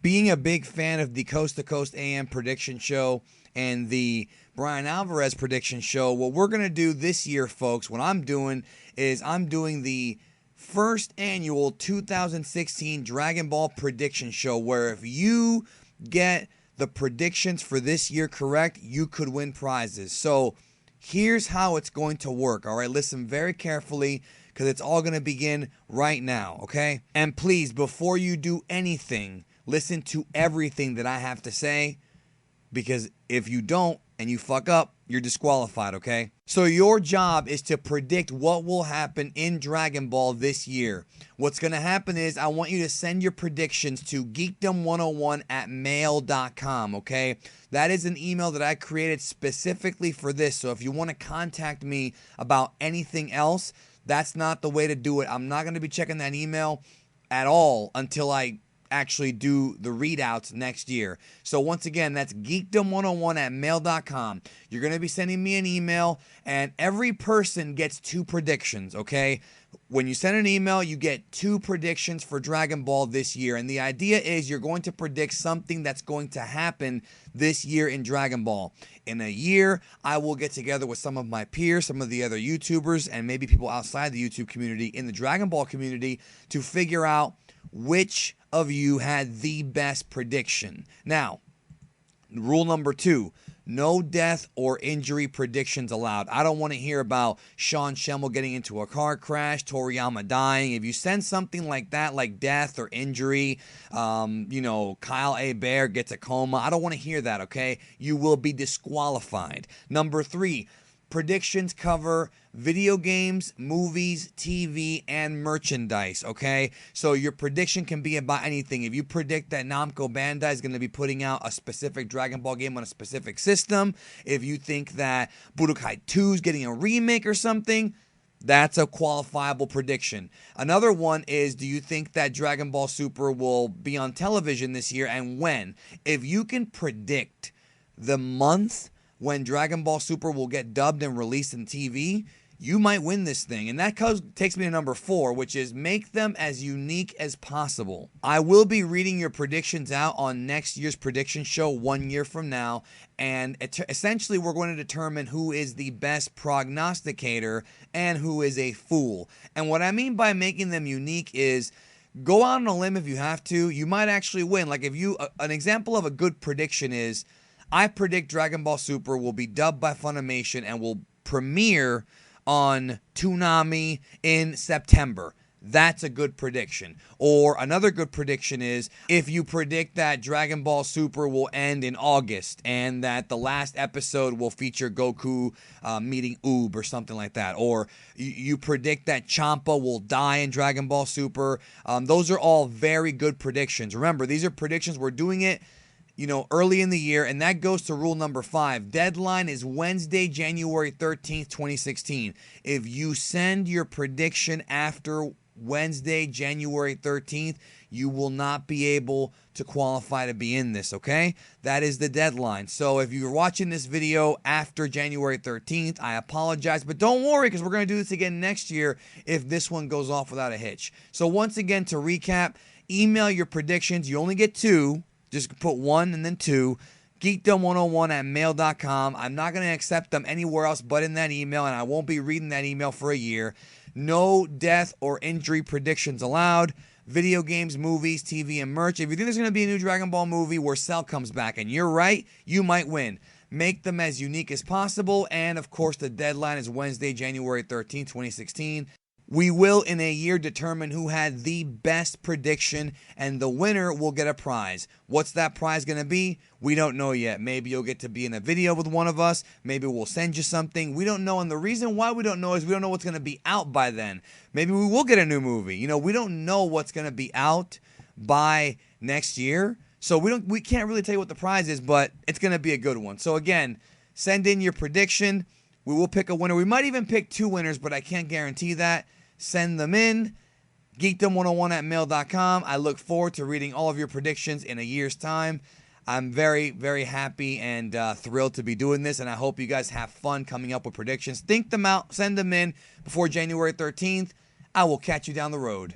Being a big fan of the Coast to Coast AM prediction show and the Brian Alvarez prediction show, what we're going to do this year, folks, what I'm doing is I'm doing the first annual 2016 Dragon Ball prediction show, where if you get the predictions for this year correct, you could win prizes. So here's how it's going to work. All right, listen very carefully, because it's all going to begin right now, okay? And please, before you do anything, listen to everything that I have to say, because if you don't and you fuck up, you're disqualified, okay? So your job is to predict what will happen in Dragon Ball this year. What's going to happen is I want you to send your predictions to geekdom101@mail.com, okay? That is an email that I created specifically for this. So if you want to contact me about anything else, that's not the way to do it. I'm not going to be checking that email at all until I actually do the readouts next year. So once again, that's geekdom101@mail.com. You're going to be sending me an email, and every person gets 2 predictions, okay? When you send an email, you get 2 predictions for Dragon Ball this year. And the idea is you're going to predict something that's going to happen this year in Dragon Ball. In a year, I will get together with some of my peers, some of the other YouTubers, and maybe people outside the YouTube community, in the Dragon Ball community, to figure out which of you had the best prediction. Now, rule number 2, no death or injury predictions allowed. I don't want to hear about Sean Schemmel getting into a car crash, Toriyama dying. If you send something like that, like death or injury, Kyle A. Bear gets a coma, I don't want to hear that, okay? You will be disqualified. Number 3, predictions cover video games, movies, TV, and merchandise, okay? So your prediction can be about anything. If you predict that Namco Bandai is going to be putting out a specific Dragon Ball game on a specific system, if you think that Budokai 2 is getting a remake or something, that's a qualifiable prediction. Another one is, do you think that Dragon Ball Super will be on television this year, and when? If you can predict the month when Dragon Ball Super will get dubbed and released in TV, you might win this thing. And that takes me to number 4, which is make them as unique as possible. I will be reading your predictions out on next year's prediction show 1 year from now. And essentially, we're going to determine who is the best prognosticator and who is a fool. And what I mean by making them unique is, go out on a limb if you have to. You might actually win. Like, if you, an example of a good prediction is, I predict Dragon Ball Super will be dubbed by Funimation and will premiere on Toonami in September. That's a good prediction. Or another good prediction is if you predict that Dragon Ball Super will end in August and that the last episode will feature Goku meeting Oob or something like that. Or you predict that Champa will die in Dragon Ball Super. Those are all very good predictions. Remember, these are predictions. We're doing it early in the year, and that goes to rule number 5. Deadline is Wednesday, January 13th, 2016. If you send your prediction after Wednesday, January 13th, you will not be able to qualify to be in this, okay? That is the deadline. So if you're watching this video after January 13th, I apologize, but don't worry, because we're going to do this again next year if this one goes off without a hitch. So once again, to recap, email your predictions. You only get 2. Just put 1 and then 2. geekdom101@mail.com. I'm not going to accept them anywhere else but in that email, and I won't be reading that email for a year. No death or injury predictions allowed. Video games, movies, TV, and merch. If you think there's going to be a new Dragon Ball movie where Cell comes back and you're right, you might win. Make them as unique as possible. And, of course, the deadline is Wednesday, January 13th, 2016. We will, in a year, determine who had the best prediction, and the winner will get a prize. What's that prize going to be? We don't know yet. Maybe you'll get to be in a video with one of us. Maybe we'll send you something. We don't know, and the reason why we don't know is we don't know what's going to be out by then. Maybe we will get a new movie. We don't know what's going to be out by next year, so we can't really tell you what the prize is, but it's going to be a good one. So again, send in your prediction. We will pick a winner. We might even pick 2 winners, but I can't guarantee that. Send them in. geekdom101@mail.com. I look forward to reading all of your predictions in a year's time. I'm very, very happy and thrilled to be doing this, and I hope you guys have fun coming up with predictions. Think them out. Send them in before January 13th. I will catch you down the road.